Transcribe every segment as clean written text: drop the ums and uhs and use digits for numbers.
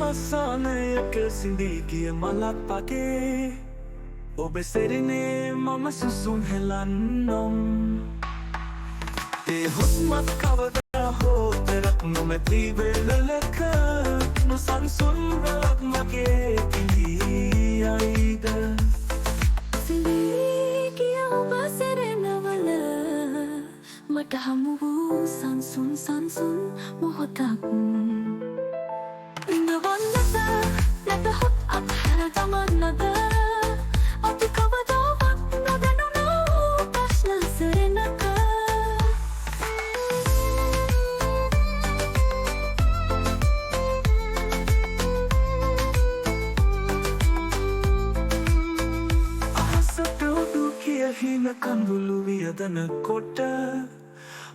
අවසානයක සිඳී ගිය මලක් වගේ ඔබ සෙරනේ මම සුසුම් හෙලන්නම් ඒ හුස්මත් කවදා හෝ පෙරක් නොමැති වෙලලක නොසන්සුන් රැලක් මගේ ඉඳී අයිද සිඳී ගිය ඔබ සෙරනවල මට හමු වූ සන්සුන් මොහොතක් ඉඳවන්නද නැතහොත් අත්හැර දමන්නද අපි කවදාවත් නොදැනුණු ප්‍රශ්න සෙරනක අහසට උඩු කියහින කඳුළු වියදන කොට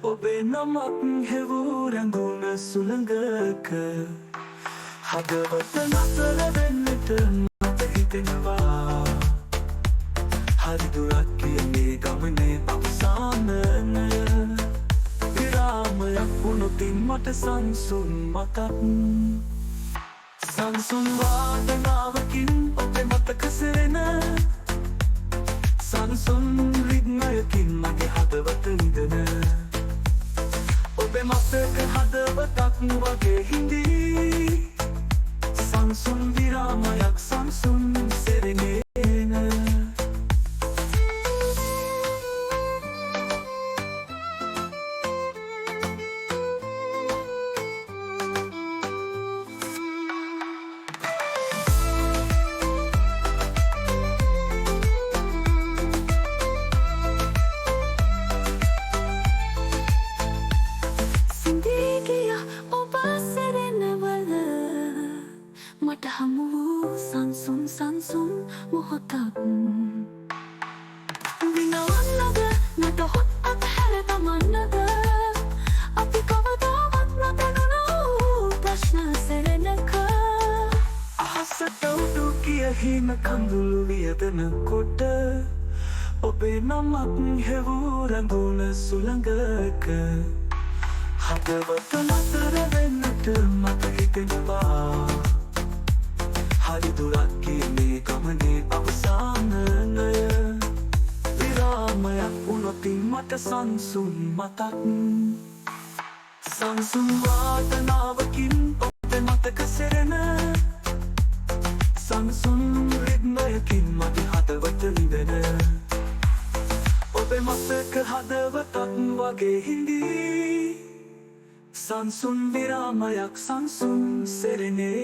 ඔබේ නමක් හෙවූ රැඳුන සුළඟක හදවත නතර වෙන්නට මට හිතෙනවා හරි දුරක් කියන්නේ ගමනේ අවසානය විරාමයක් වුණොතින් මට සංසුන් මතක් සංසුන් වාදනාවකින් ඔබේ මතක සෙරෙන සංසුන් රිද්මයකින් මගේ හදවත නිදන ඔබේ මතක හදවතක් වගේ හිඳී සංසුන් විරාමයක් සංසුන් සෙරෙනේන මට හමු වූ සංසුන් මොහොතක් විනවන්නද නැතහොත් අත්හැර දමන්නද අපි කවදාවත් නොදැනුණු ප්‍රශ්න සෙරෙනක අහසට උඩු කියහින කඳුළු වියදන කොට ඔබේ නමක් හෙවූ රැඳුන සුළඟක හදවත නතර වෙන්නට මට හිතෙනවා හරි දුරක් කියන්නේ ගමනේ අවසානය විරාමයක් වුණොතින් මට සංසුන් මතක් සංසුන් වාදනාවකින් ඔබේ මතක සෙරෙන සංසුන් රිද්මයකින් මගේ හදවත නිදන ඔබේ මතක හදවතක් වගේ හිඳී සංසුන් විරාමයක් සංසුන් සෙරෙනේ